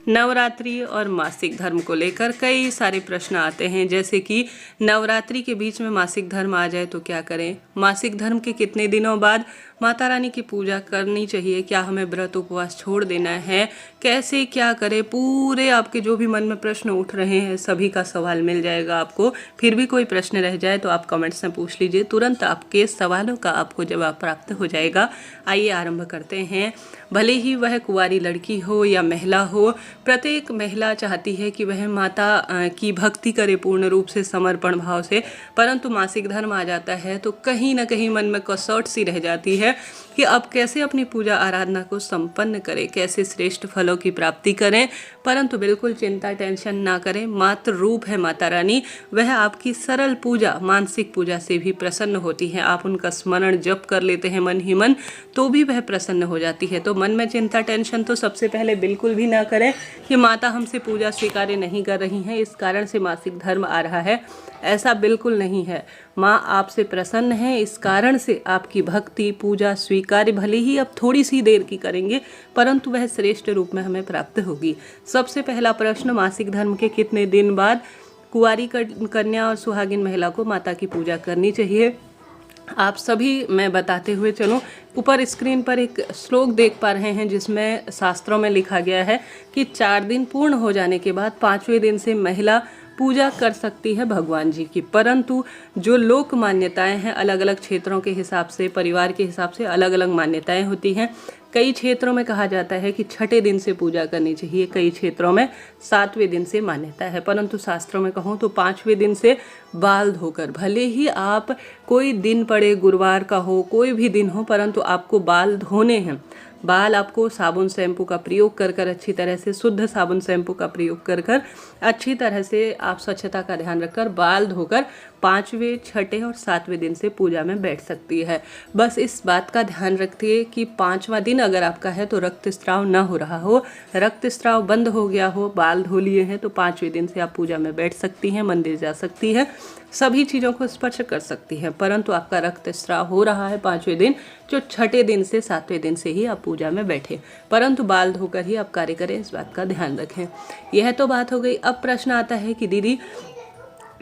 नवरात्रि और मासिक धर्म को लेकर कई सारे प्रश्न आते हैं, जैसे कि नवरात्रि के बीच में मासिक धर्म आ जाए तो क्या करें, मासिक धर्म के कितने दिनों बाद माता रानी की पूजा करनी चाहिए, क्या हमें व्रत उपवास छोड़ देना है, कैसे क्या करें, पूरे आपके जो भी मन में प्रश्न उठ रहे हैं सभी का सवाल मिल जाएगा आपको। फिर भी कोई प्रश्न रह जाए तो आप कमेंट्स में पूछ लीजिए, तुरंत आपके सवालों का आपको जवाब प्राप्त हो जाएगा। आइए आरंभ करते हैं। भले ही वह कुंवारी लड़की हो या महिला हो, प्रत्येक महिला चाहती है कि वह माता की भक्ति करे पूर्ण रूप से, समर्पण भाव से, परंतु मासिक धर्म आ जाता है तो कहीं ना कहीं मन में कसौट सी रह जाती है कि अब कैसे अपनी पूजा आराधना को संपन्न करें, कैसे श्रेष्ठ फलों की प्राप्ति करें। परंतु बिल्कुल चिंता टेंशन ना करें, मात्र रूप है माता रानी, वह आपकी सरल पूजा मानसिक पूजा से भी प्रसन्न होती है। आप उनका स्मरण जप कर लेते हैं मन ही मन तो भी वह प्रसन्न हो जाती है। तो मन में चिंता टेंशन तो सबसे पहले बिल्कुल भी ना करें कि माता हमसे पूजा स्वीकार नहीं कर रही हैं, इस कारण से मासिक धर्म आ रहा है। ऐसा बिल्कुल नहीं है। माँ आपसे प्रसन्न है, इस कारण से आपकी भक्ति पूजा स्वीकार्य भले ही अब थोड़ी सी देर की करेंगे परंतु वह श्रेष्ठ रूप में हमें प्राप्त होगी। सबसे पहला प्रश्न, मासिक धर्म के कितने दिन बाद कुंवारी कन्या और सुहागिन महिला को माता की पूजा करनी चाहिए। आप सभी मैं बताते हुए चलूँ, ऊपर स्क्रीन पर एक श्लोक देख पा रहे हैं जिसमें शास्त्रों में लिखा गया है कि 4 दिन पूर्ण हो जाने के बाद 5वें दिन से महिला पूजा कर सकती है भगवान जी की। परंतु जो लोक मान्यताएं हैं, अलग अलग क्षेत्रों के हिसाब से, परिवार के हिसाब से अलग अलग मान्यताएं होती हैं। कई क्षेत्रों में कहा जाता है कि 6ठे दिन से पूजा करनी चाहिए, कई क्षेत्रों में 7वें दिन से मान्यता है, परंतु शास्त्रों में कहूँ तो 5वें दिन से बाल धोकर, भले ही आप कोई दिन पड़े, गुरुवार का हो, कोई भी दिन हो, परंतु आपको बाल धोने हैं। बाल आपको साबुन शैम्पू का प्रयोग कर कर अच्छी तरह से, शुद्ध साबुन शैम्पू का प्रयोग कर कर अच्छी तरह से आप स्वच्छता का ध्यान रखकर बाल धोकर 5वें, 6ठे और 7वें दिन से पूजा में बैठ सकती है। बस इस बात का ध्यान रखिए कि 5वां दिन अगर आपका है तो रक्तस्राव ना हो रहा हो, रक्तस्राव बंद हो गया हो, बाल धो लिए हैं तो 5वें दिन से आप पूजा में बैठ सकती हैं, मंदिर जा सकती है, सभी चीज़ों को स्पर्श कर सकती हैं। परंतु आपका रक्तस्राव हो रहा है 5वें दिन, जो 6ठे दिन से 7वें दिन से ही आप पूजा में बैठे, परंतु बाल धोकर ही आप कार्य करें, इस बात का ध्यान रखें। यह तो बात हो गई। अब प्रश्न आता है कि दीदी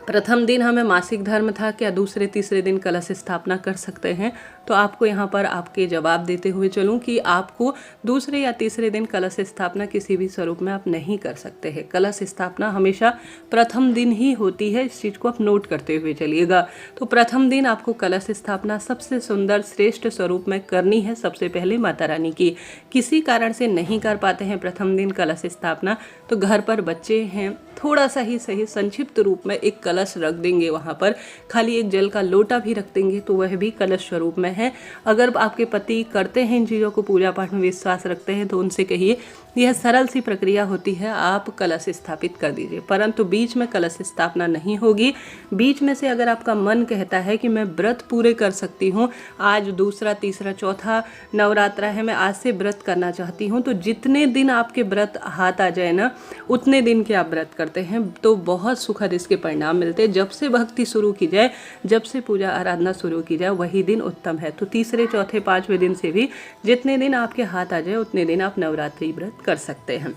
प्रथम दिन हमें मासिक धर्म था, क्या दूसरे तीसरे दिन कलश स्थापना कर सकते हैं? तो आपको यहाँ पर आपके जवाब देते हुए चलूँ कि आपको दूसरे या तीसरे दिन कलश स्थापना किसी भी स्वरूप में आप नहीं कर सकते हैं। कलश स्थापना हमेशा प्रथम दिन ही होती है, इस चीज़ को आप नोट करते हुए चलिएगा। तो प्रथम दिन आपको कलश स्थापना सबसे सुंदर श्रेष्ठ स्वरूप में करनी है, सबसे पहले माता रानी की। किसी कारण से नहीं कर पाते हैं प्रथम दिन कलश स्थापना, तो घर पर बच्चे हैं, थोड़ा सा ही सही संक्षिप्त रूप में एक कलश रख देंगे, वहाँ पर खाली एक जल का लोटा भी रख देंगे तो वह भी कलश स्वरूप में है। अगर आपके पति करते हैं इन चीज़ों को, पूजा पाठ में विश्वास रखते हैं, तो उनसे कहिए यह सरल सी प्रक्रिया होती है, आप कलश स्थापित कर दीजिए। परंतु बीच में कलश स्थापना नहीं होगी। बीच में से अगर आपका मन कहता है कि मैं व्रत पूरे कर सकती हूँ, आज दूसरा तीसरा चौथा नवरात्रा है, मैं आज से व्रत करना चाहती हूँ, तो जितने दिन आपके व्रत हाथ आ जाए ना, उतने दिन के आप व्रत करते हैं तो बहुत सुखद इसके परिणाम मिलते हैं। जब से भक्ति शुरू की जाए, जब से पूजा आराधना शुरू की जाए, वही दिन उत्तम है। तो तीसरे चौथे 5वें दिन से भी जितने दिन आपके हाथ आ जाए उतने दिन आप नवरात्रि व्रत कर सकते हैं।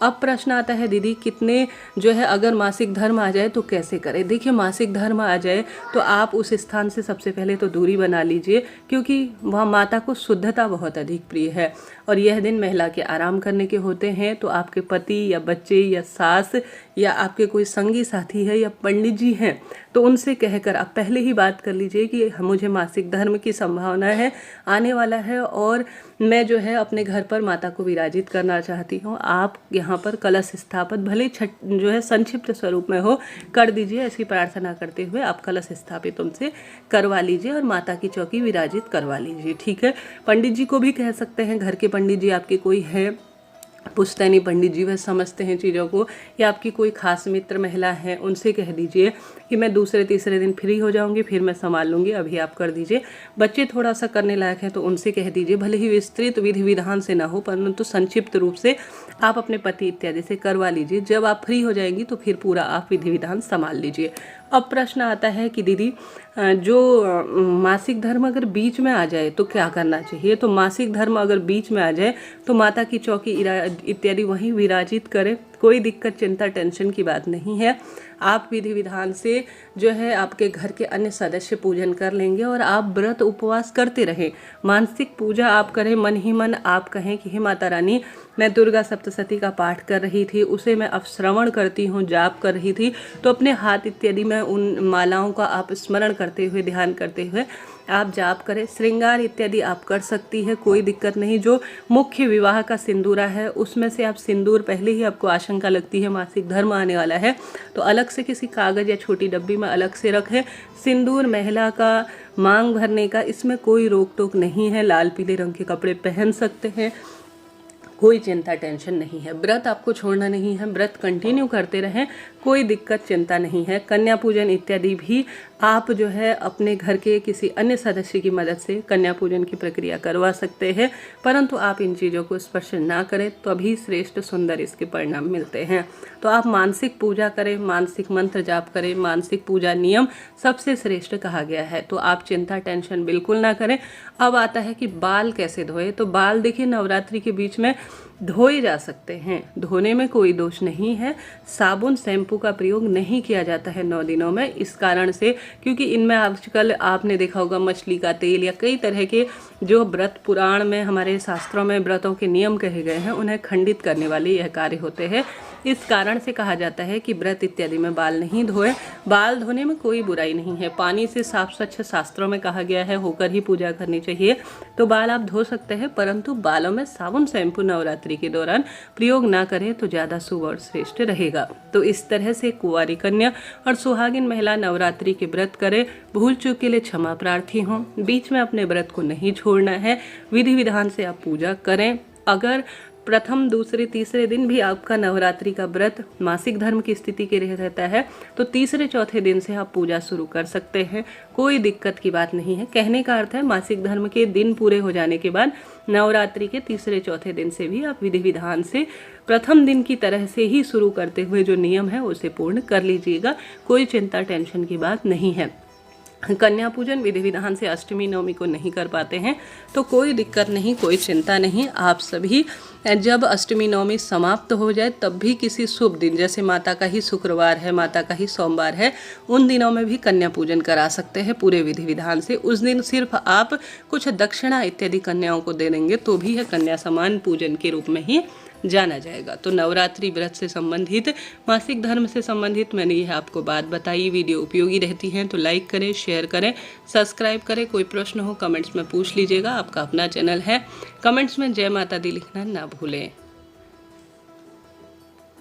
अब प्रश्न आता है दीदी कितने जो है अगर मासिक धर्म आ जाए तो कैसे करें? देखिए, मासिक धर्म आ जाए तो आप उस स्थान से सबसे पहले तो दूरी बना लीजिए, क्योंकि वहाँ माता को शुद्धता बहुत अधिक प्रिय है और यह दिन महिला के आराम करने के होते हैं। तो आपके पति या बच्चे या सास या आपके कोई संगी साथी है या पंडित जी हैं, तो उनसे कहकर आप पहले ही बात कर लीजिए कि मुझे मासिक धर्म की संभावना है, आने वाला है और मैं जो है अपने घर पर माता को विराजित करना चाहती हूँ। आप यहाँ पर कलश स्थापित भले जो है संक्षिप्त स्वरूप में हो कर दीजिए, ऐसी प्रार्थना करते हुए आप कलश स्थापित उनसे करवा लीजिए और माता की चौकी विराजित करवा लीजिए। ठीक है, पंडित जी को भी कह सकते हैं, घर के पंडित जी आपके कोई है, पुश्तैनी पंडित जी वह समझते हैं चीज़ों को, या आपकी कोई खास मित्र महिला है, उनसे कह दीजिए कि मैं दूसरे तीसरे दिन फ्री हो जाऊंगी, फिर मैं संभाल लूँगी, अभी आप कर दीजिए। बच्चे थोड़ा सा करने लायक है तो उनसे कह दीजिए, भले ही विस्तृत विधि विधान से ना हो परंतु संक्षिप्त रूप से आप अपने पति इत्यादि से करवा लीजिए। जब आप फ्री हो जाएंगी तो फिर पूरा आप विधि विधान संभाल लीजिए। अब प्रश्न आता है कि दीदी जो मासिक धर्म अगर बीच में आ जाए तो क्या करना चाहिए। तो मासिक धर्म अगर बीच में आ जाए तो माता की चौकी इत्यादि वहीं विराजित करें, कोई दिक्कत चिंता टेंशन की बात नहीं है। आप विधि विधान से जो है आपके घर के अन्य सदस्य पूजन कर लेंगे और आप व्रत उपवास करते रहें। मानसिक पूजा आप करें, मन ही मन आप कहें कि हे माता रानी, मैं दुर्गा सप्तशती का पाठ कर रही थी, उसे मैं अब श्रवण करती हूँ, जाप कर रही थी, तो अपने हाथ इत्यादि में उन मालाओं का आप स्मरण करते हुए, ध्यान करते हुए आप जाप करें। श्रृंगार इत्यादि आप कर सकती है, कोई दिक्कत नहीं। जो मुख्य विवाह का सिंदूरा है उसमें से आप सिंदूर, पहले ही आपको आशंका लगती है मासिक धर्म आने वाला है, तो अलग से किसी कागज़ या छोटी डब्बी में अलग से रखें। सिंदूर महिला का मांग भरने का, इसमें कोई रोक टोक नहीं है। लाल पीले रंग के कपड़े पहन सकते हैं, कोई चिंता टेंशन नहीं है। व्रत आपको छोड़ना नहीं है, व्रत कंटिन्यू करते रहें, कोई दिक्कत चिंता नहीं है। कन्या पूजन इत्यादि भी आप जो है अपने घर के किसी अन्य सदस्य की मदद से कन्या पूजन की प्रक्रिया करवा सकते हैं, परंतु आप इन चीज़ों को स्पर्श ना करें, तो अभी श्रेष्ठ सुंदर इसके परिणाम मिलते हैं। तो आप मानसिक पूजा करें, मानसिक मंत्र जाप करें, मानसिक पूजा नियम सबसे श्रेष्ठ कहा गया है, तो आप चिंता टेंशन बिल्कुल ना करें। अब आता है कि बाल कैसे धोए। तो बाल देखिए नवरात्रि के बीच में धोए जा सकते हैं, धोने में कोई दोष नहीं है। साबुन शैम्पू का प्रयोग नहीं किया जाता है 9 दिनों में, इस कारण से क्योंकि इनमें आजकल आपने देखा होगा मछली का तेल या कई तरह के जो व्रत पुराण में हमारे शास्त्रों में व्रतों के नियम कहे गए हैं उन्हें खंडित करने वाले यह कार्य होते हैं। इस कारण से कहा जाता है कि व्रत इत्यादि में बाल नहीं धोए। बाल धोने में कोई बुराई नहीं है, पानी से साफ स्वच्छ शास्त्रों में कहा गया है होकर ही पूजा करनी चाहिए, तो बाल आप धो सकते हैं, परंतु बालों में साबुन शैम्पू नवरात्रि के दौरान प्रयोग ना करें तो ज़्यादा शुभ और श्रेष्ठ रहेगा। तो इस तरह से कुंवारी कन्या और सुहागिन महिला नवरात्रि के व्रत करें। भूल चूक के लिए क्षमा प्रार्थी हों, बीच में अपने व्रत को नहीं छोड़ना है, विधि विधान से आप पूजा करें। अगर प्रथम दूसरे तीसरे दिन भी आपका नवरात्रि का व्रत मासिक धर्म की स्थिति के रहता है तो तीसरे चौथे दिन से आप पूजा शुरू कर सकते हैं, कोई दिक्कत की बात नहीं है। कहने का अर्थ है मासिक धर्म के दिन पूरे हो जाने के बाद नवरात्रि के तीसरे चौथे दिन से भी आप विधि विधान से प्रथम दिन की तरह से ही शुरू करते हुए जो नियम है उसे पूर्ण कर लीजिएगा, कोई चिंता टेंशन की बात नहीं है। कन्या पूजन विधि विधान से अष्टमी नवमी को नहीं कर पाते हैं तो कोई दिक्कत नहीं, कोई चिंता नहीं। आप सभी जब अष्टमी नवमी समाप्त हो जाए तब भी किसी शुभ दिन, जैसे माता का ही शुक्रवार है, माता का ही सोमवार है, उन दिनों में भी कन्या पूजन करा सकते हैं पूरे विधि विधान से। उस दिन सिर्फ आप कुछ दक्षिणा इत्यादि कन्याओं को दे देंगे तो भी है कन्या समान पूजन के रूप में ही जाना जाएगा। तो नवरात्रि व्रत से संबंधित, मासिक धर्म से संबंधित मैंने यह आपको बात बताई। वीडियो उपयोगी रहती है तो लाइक करें, शेयर करें, सब्सक्राइब करें। कोई प्रश्न हो कमेंट्स में पूछ लीजिएगा, आपका अपना चैनल है। कमेंट्स में जय माता दी लिखना ना भूलें।